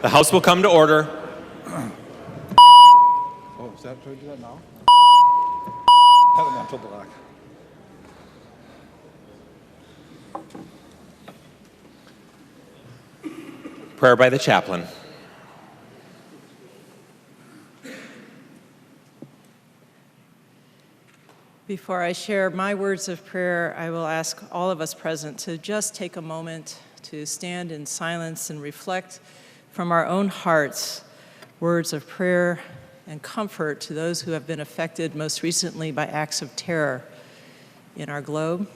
The House will come to order. Oh, is that, do I do that now? Haven't until the lock. Prayer by the chaplain. Before I share my words of prayer, I will ask all of us present to just take a moment to stand in silence and reflect from our own hearts words of prayer and comfort to those who have been affected most recently by acts of terror in our globe.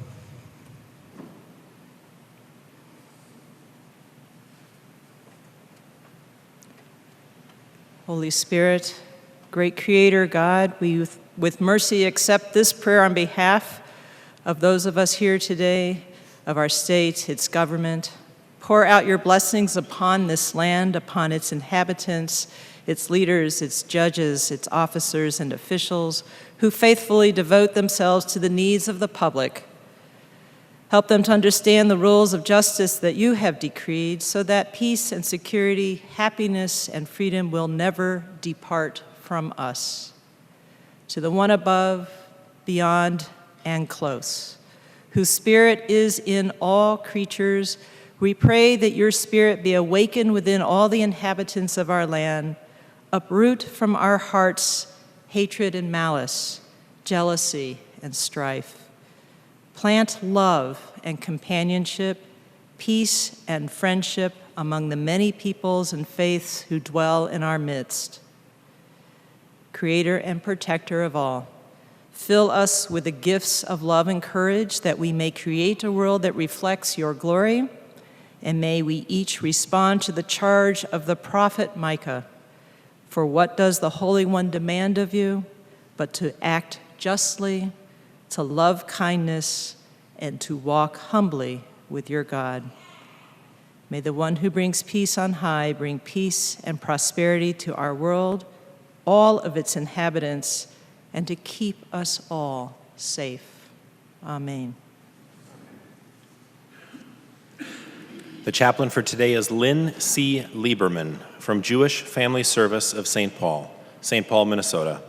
Holy Spirit, great Creator God, we with mercy accept this prayer on behalf of those of us here today, of our state, its government. Pour out your blessings upon this land, upon its inhabitants, its leaders, its judges, its officers and officials who faithfully devote themselves to the needs of the public. Help them to understand the rules of justice that you have decreed so that peace and security, happiness and freedom will never depart from us. To the one above, beyond, and close, whose spirit is in all creatures, we pray that your spirit be awakened within all the inhabitants of our land, uproot from our hearts hatred and malice, jealousy and strife. Plant love and companionship, peace and friendship among the many peoples and faiths who dwell in our midst. Creator and protector of all, fill us with the gifts of love and courage that we may create a world that reflects your glory, and may we each respond to the charge of the prophet Micah. For what does the Holy One demand of you but to act justly, to love kindness, and to walk humbly with your God? May the one who brings peace on high bring peace and prosperity to our world, all of its inhabitants, and to keep us all safe. Amen. The chaplain for today is Lynn C. Lieberman from Jewish Family Service of St. Paul, Minnesota.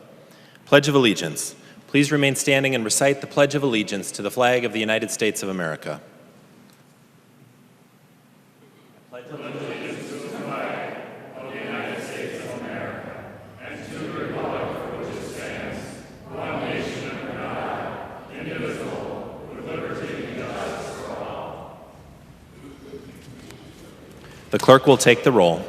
Pledge of Allegiance. Please remain standing and recite the Pledge of Allegiance to the flag of the United States of America. I pledge allegiance to the flag of the United States of America and to the republic for which it stands, one nation under God, indivisible, with liberty and justice for all. The clerk will take the roll.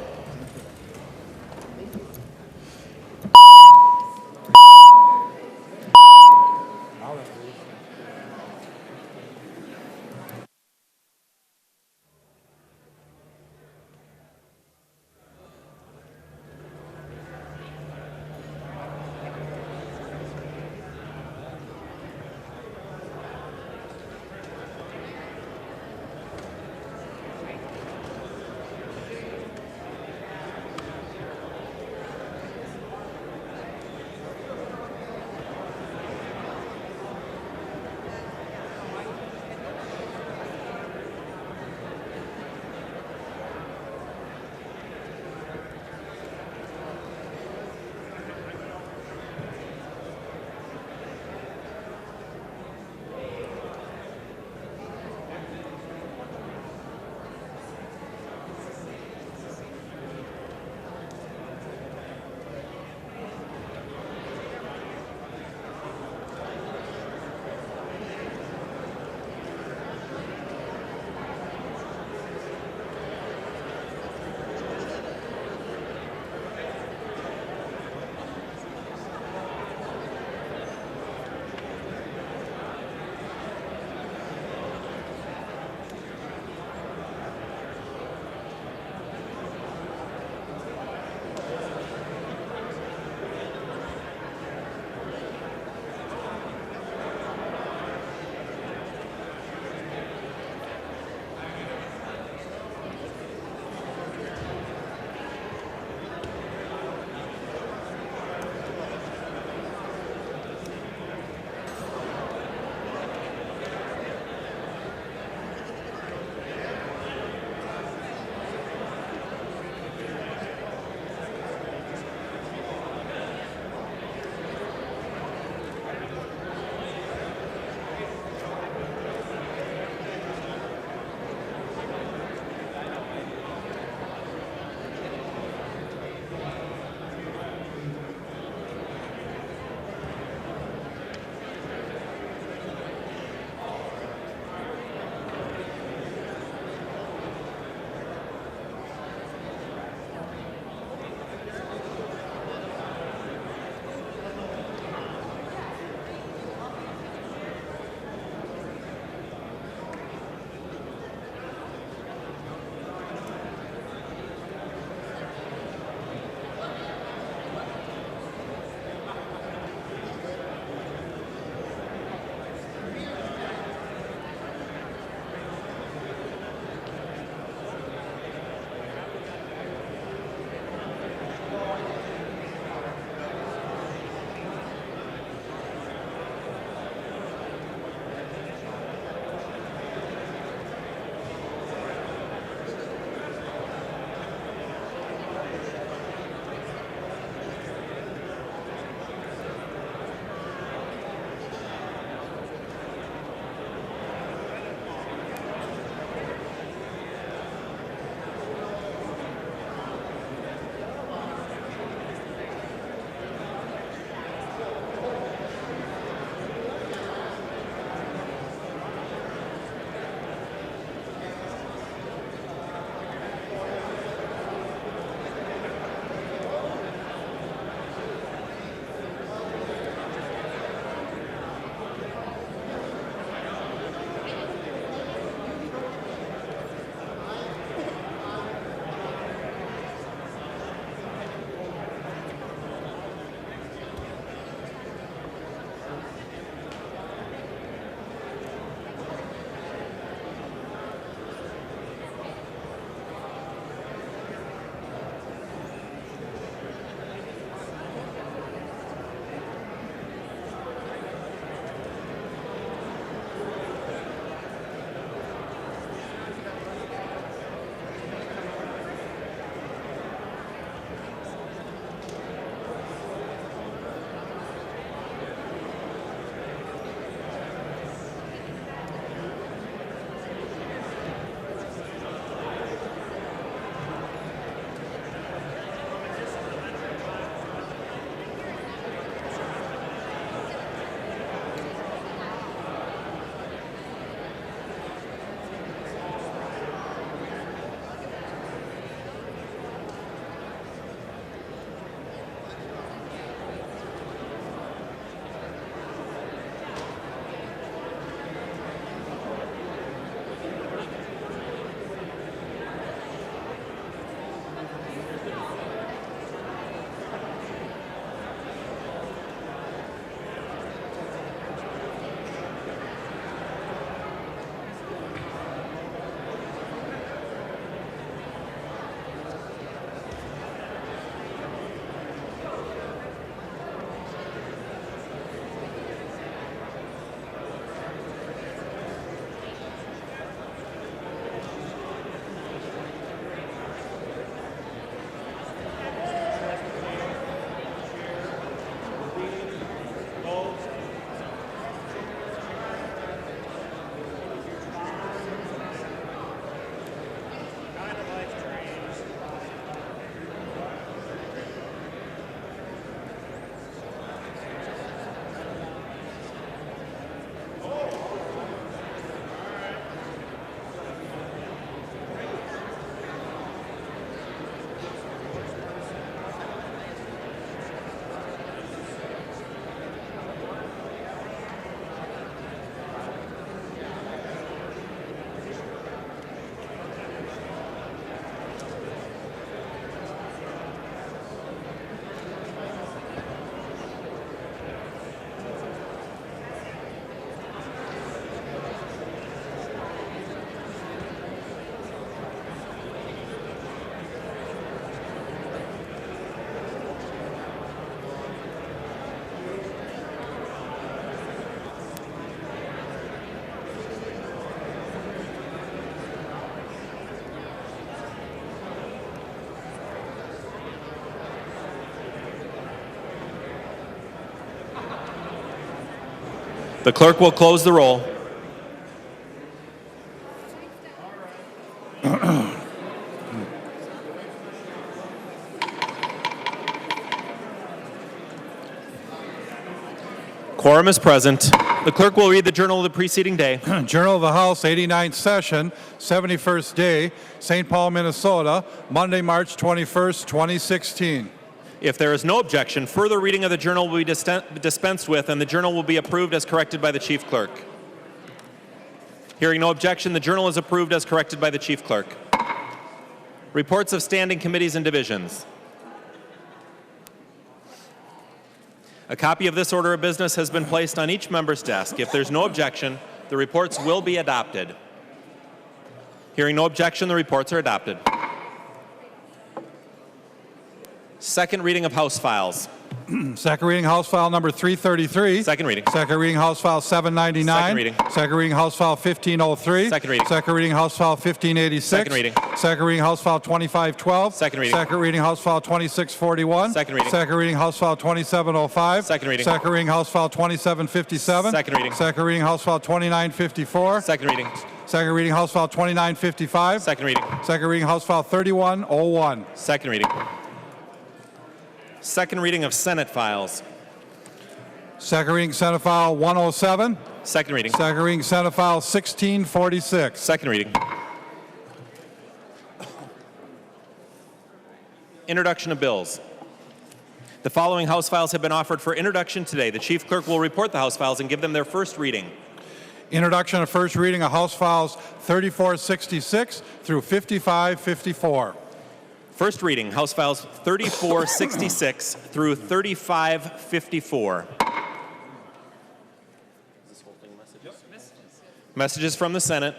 The clerk will close the roll. Quorum is present. The clerk will read the journal of the preceding day. Journal of the House, 89th session, 71st day, St. Paul, Minnesota, Monday, March 21st, 2016. If there is no objection, further reading of the journal will be dispensed with, and the journal will be approved as corrected by the chief clerk. Hearing no objection, the journal is approved as corrected by the chief clerk. Reports of standing committees and divisions. A copy of this order of business has been placed on each member's desk. If there's no objection, the reports will be adopted. Hearing no objection, the reports are adopted. Second reading of House files. Second reading House File number 333. Second reading. Second reading House File 799. Second reading. Second reading House File 1503. Second reading. Second reading House File 1586. Second reading. Second reading House File 2512. Second reading. Second reading House File 2641. Second reading. Second reading House File 2705. Second reading. Second reading House File 2757. Second reading. Second reading House File 2954. Second reading. Second reading House File 2955. Second reading. Second reading House File 3101. Second reading. Second reading of Senate files. Second reading Senate File 107. Second reading. Second reading Senate File 1646. Second reading. Introduction of bills. The following House files have been offered for introduction today. The chief clerk will report the House files and give them their first reading. Introduction of first reading of House Files 3466 through 5554. First reading, House Files 3466 through 3554. Messages from the Senate.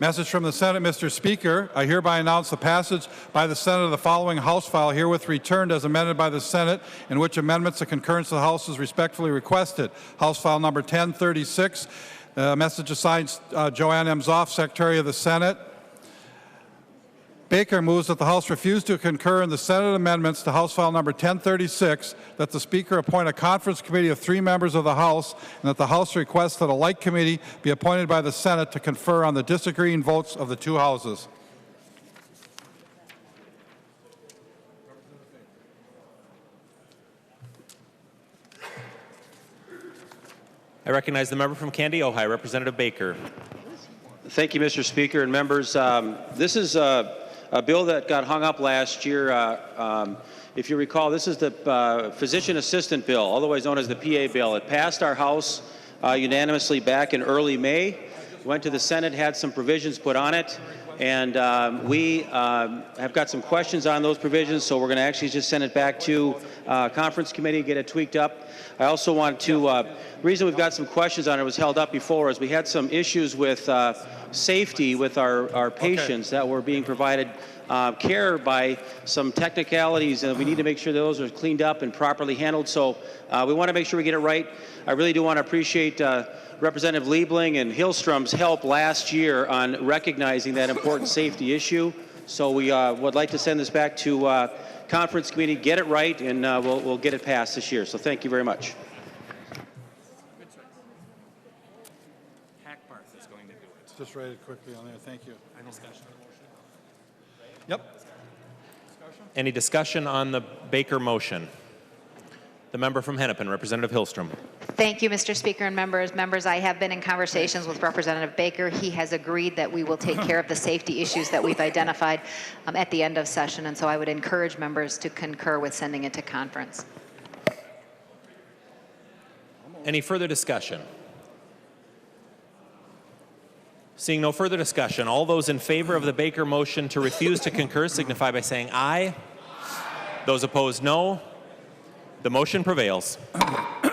Message from the Senate, Mr. Speaker. I hereby announce the passage by the Senate of the following House file herewith returned as amended by the Senate, in which amendments of concurrence of the House is respectfully requested. House File number 1036. Message assigned Joanne Emshoff, Secretary of the Senate. Baker moves that the House refuse to concur in the Senate amendments to House File number 1036, that the Speaker appoint a conference committee of 3 members of the House, and that the House requests that a like committee be appointed by the Senate to confer on the disagreeing votes of the 2 houses. I recognize the member from Candy, Ojai, Representative Baker. Thank you, Mr. Speaker and members. This is a bill that got hung up last year. If you recall, this is the physician assistant bill, otherwise known as the PA bill. It passed our House unanimously back in early May, went to the Senate, had some provisions put on it, and we have got some questions on those provisions, so we're going to actually just send it back to conference committee, get it tweaked up. I also want to, the reason we've got some questions on it, was held up before, is we had some issues with safety with our patients that were being provided care by some technicalities, and we need to make sure those are cleaned up and properly handled. So we want to make sure we get it right. I really do want to appreciate Representative Liebling and Hillstrom's help last year on recognizing that important safety issue. So we would like to send this back to conference committee, get it right, and we'll get it passed this year. So thank you very much. Just write it quickly on there. Thank you. Discussion. Yep. Any discussion on the Baker motion? The member from Hennepin, Representative Hillstrom. Thank you, Mr. Speaker and members. Members, I have been in conversations with Representative Baker. He has agreed that we will take care of the safety issues that we've identified at the end of session, and so I would encourage members to concur with sending it to conference. Any further discussion? Seeing no further discussion, all those in favor of the Baker motion to refuse to concur signify by saying aye. Those opposed, no. The motion prevails.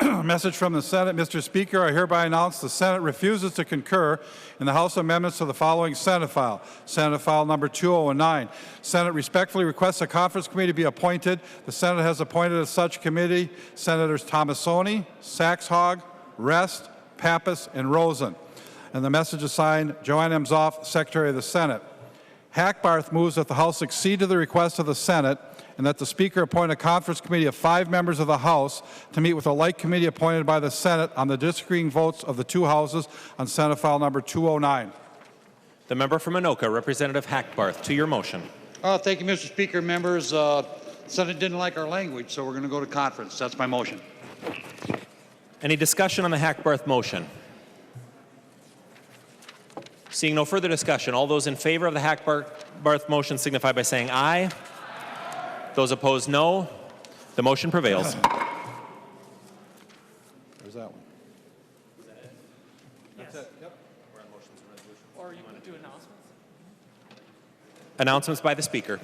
Message from the Senate. Mr. Speaker, I hereby announce the Senate refuses to concur in the House amendments to the following Senate file. Senate file number 2009. Senate respectfully requests a conference committee be appointed. The Senate has appointed as such committee Senators Tomassoni, Saxhog, Rest, Pappas, and Rosen. And the message is signed Joanne Emshoff, Secretary of the Senate. Hackbarth moves that the House accede to the request of the Senate and that the Speaker appoint a conference committee of 5 members of the House to meet with a like committee appointed by the Senate on the disagreeing votes of the 2 houses on Senate File Number 209. The member from Anoka, Representative Hackbarth, to your motion. Thank you, Mr. Speaker. Members, Senate didn't like our language, so we're going to go to conference. That's my motion. Any discussion on the Hackbarth motion? Seeing no further discussion, all those in favor of the Hackbarth motion signify by saying aye. Those opposed, no. The motion prevails. There's that one. That's it. Yep. We're on motions and resolutions. Or you want to do announcements? Announcements by the Speaker.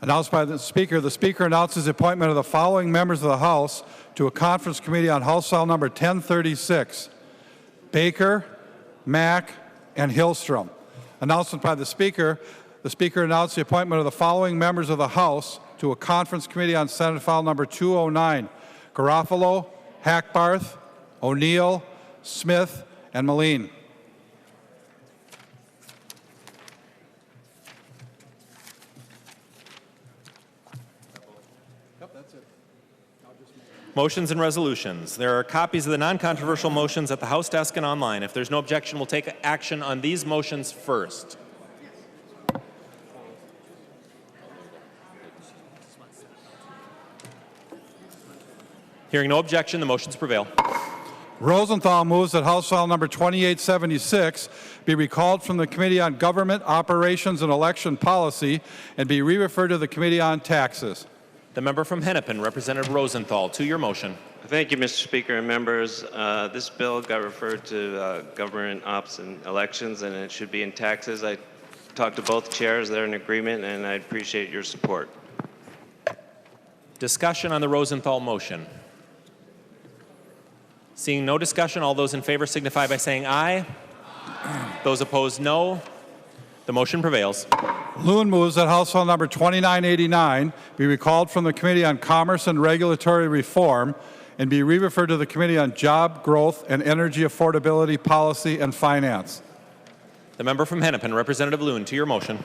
Announced by the Speaker announces the appointment of the following members of the House to a conference committee on House File Number 1036. Baker, Mack, and Hillstrom. Announcement by the Speaker announced the appointment of the following members of the House to a conference committee on Senate File Number 209. Garofalo, Hackbarth, O'Neill, Smith, and Moline. Motions and resolutions. There are copies of the non-controversial motions at the House desk and online. If there's no objection, we'll take action on these motions first. Hearing no objection, the motions prevail. Rosenthal moves that House File Number 2876 be recalled from the Committee on Government Operations and Election Policy and be re-referred to the Committee on Taxes. The member from Hennepin, Representative Rosenthal, to your motion. Thank you, Mr. Speaker and members. This bill got referred to Government Ops and Elections, and it should be in taxes. I talked to both chairs. They're in agreement, and I appreciate your support. Discussion on the Rosenthal motion. Seeing no discussion, all those in favor signify by saying aye. Those opposed, no. The motion prevails. Loon moves that House File Number 2989 be recalled from the Committee on Commerce and Regulatory Reform and be re-referred to the Committee on Job Growth and Energy Affordability Policy and Finance. The member from Hennepin, Representative Loon, to your motion.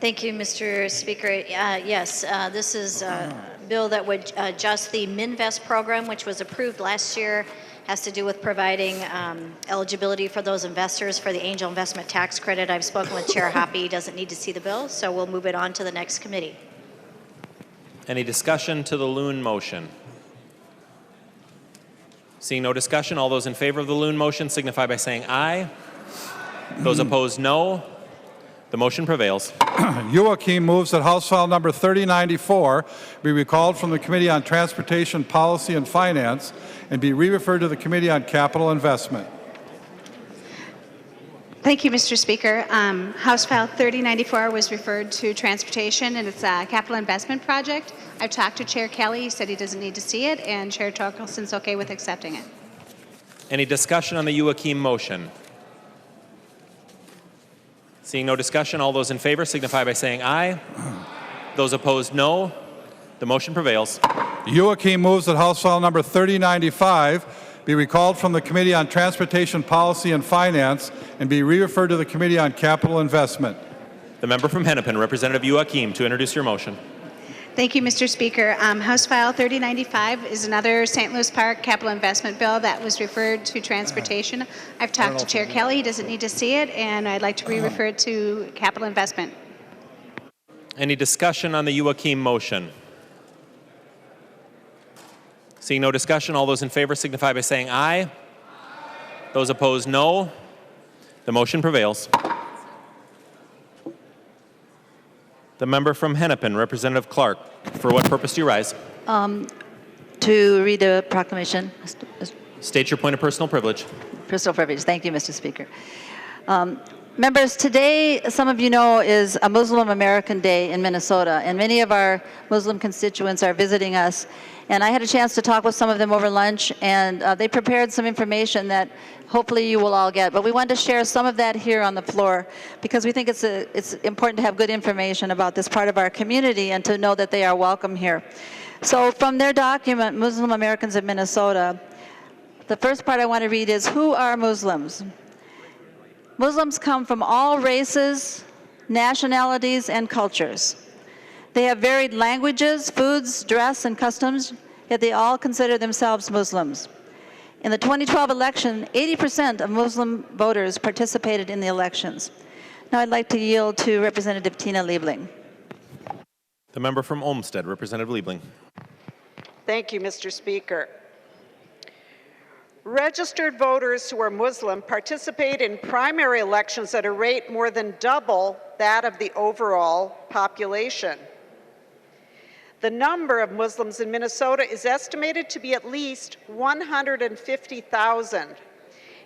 Thank you, Mr. Speaker. Yes, this is a bill that would adjust the MinVest program, which was approved last year. Has to do with providing eligibility for those investors for the angel investment tax credit. I've spoken with Chair Hoppe. He doesn't need to see the bill, so we'll move it on to the next committee. Any discussion to the Loon motion? Seeing no discussion, all those in favor of the Loon motion signify by saying aye. Those opposed, no. The motion prevails. Joachim moves that House File Number 3094 be recalled from the Committee on Transportation Policy and Finance and be re-referred to the Committee on Capital Investment. Thank you, Mr. Speaker. House File 3094 was referred to Transportation, and it's a capital investment project. I've talked to Chair Kelly. He said he doesn't need to see it, and Chair Torkelson's okay with accepting it. Any discussion on the Joachim motion? Seeing no discussion, all those in favor signify by saying aye. Those opposed, no. The motion prevails. Joachim moves that House File Number 3095 be recalled from the Committee on Transportation Policy and Finance and be re-referred to the Committee on Capital Investment. The member from Hennepin, Representative Joachim, to introduce your motion. Thank you, Mr. Speaker. House File 3095 is another St. Louis Park capital investment bill that was referred to Transportation. I've talked to Chair Kelly. He doesn't need to see it, and I'd like to re-refer it to capital investment. Any discussion on the Joachim motion? Seeing no discussion, all those in favor signify by saying aye. Those opposed, no. The motion prevails. The member from Hennepin, Representative Clark. For what purpose do you rise? To read the proclamation. State your point of personal privilege. Personal privilege. Thank you, Mr. Speaker. Members, today, some of you know, is a Muslim American Day in Minnesota, and many of our Muslim constituents are visiting us. And I had a chance to talk with some of them over lunch, and they prepared some information that hopefully you will all get. But we wanted to share some of that here on the floor because we think it's important to have good information about this part of our community and to know that they are welcome here. So from their document, Muslim Americans in Minnesota, the first part I want to read is, who are Muslims? Muslims come from all races, nationalities, and cultures. They have varied languages, foods, dress, and customs, yet they all consider themselves Muslims. In the 2012 election, 80% of Muslim voters participated in the elections. Now I'd like to yield to Representative Tina Liebling. The member from Olmsted, Representative Liebling. Thank you, Mr. Speaker. Registered voters who are Muslim participate in primary elections at a rate more than double that of the overall population. The number of Muslims in Minnesota is estimated to be at least 150,000.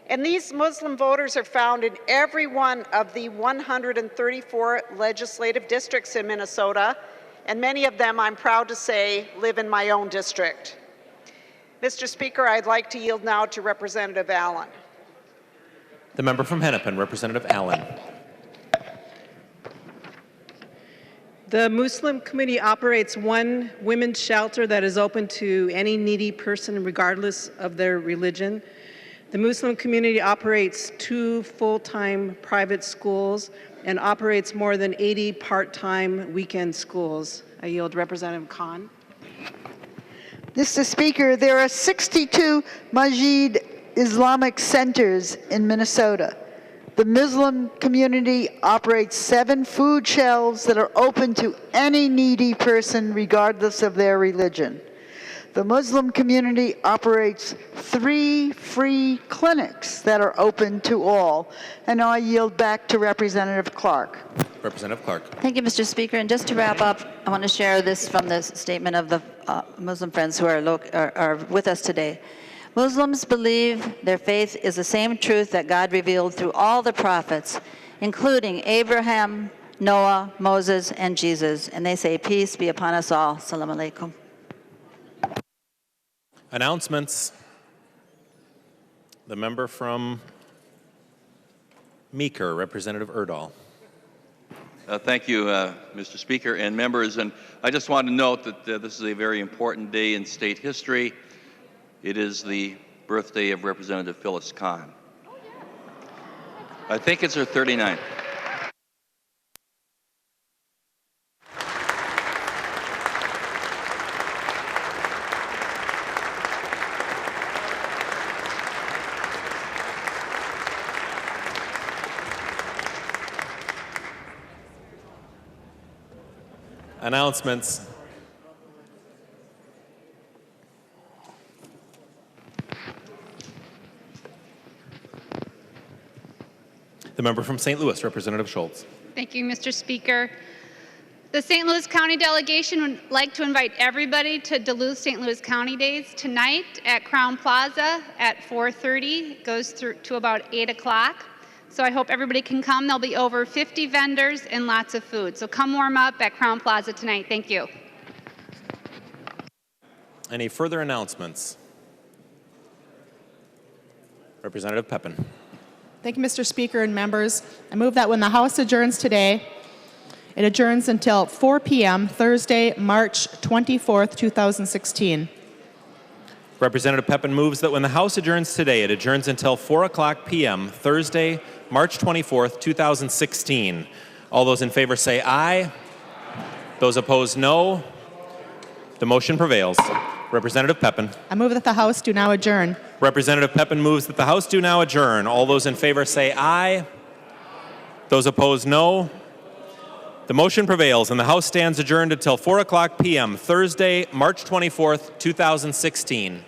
And these Muslim voters are found in every one of the 134 legislative districts in Minnesota, and many of them, I'm proud to say, live in my own district. Mr. Speaker, I'd like to yield now to Representative Allen. The member from Hennepin, Representative Allen. The Muslim community operates one women's shelter that is open to any needy person regardless of their religion. The Muslim community operates 2 full-time private schools and operates more than 80 part-time weekend schools. I yield to Representative Khan. Mr. Speaker, there are 62 Masjid Islamic centers in Minnesota. The Muslim community operates 7 food shelves that are open to any needy person regardless of their religion. The Muslim community operates 3 free clinics that are open to all. And now I yield back to Representative Clark. Representative Clark. Thank you, Mr. Speaker. And just to wrap up, I want to share this from the statement of the Muslim friends who are with us today. Muslims believe their faith is the same truth that God revealed through all the prophets, including Abraham, Noah, Moses, and Jesus. And they say, peace be upon us all. Assalamu alaikum. Announcements. The member from Meeker, Representative Erdahl. Thank you, Mr. Speaker and members. And I just want to note that this is a very important day in state history. It is the birthday of Representative Phyllis Kahn. I think it's her 39th. Announcements. The member from St. Louis, Representative Schultz. Thank you, Mr. Speaker. The St. Louis County delegation would like to invite everybody to Duluth St. Louis County Days tonight at Crown Plaza at 4:30. It goes through to about 8 o'clock. So I hope everybody can come. There'll be over 50 vendors and lots of food. So come warm up at Crown Plaza tonight. Thank you. Any further announcements? Representative Pepin. Thank you, Mr. Speaker and members. I move that when the House adjourns today, it adjourns until 4 p.m. Thursday, March 24th, 2016. Representative Pepin moves that when the House adjourns today, it adjourns until 4 o'clock p.m. Thursday, March 24th, 2016. All those in favor say aye. Those opposed, no. The motion prevails. Representative Pepin. I move that the House do now adjourn. Representative Pepin moves that the House do now adjourn. All those in favor say aye. Those opposed, no. The motion prevails, and the House stands adjourned until 4 o'clock p.m. Thursday, March 24th, 2016.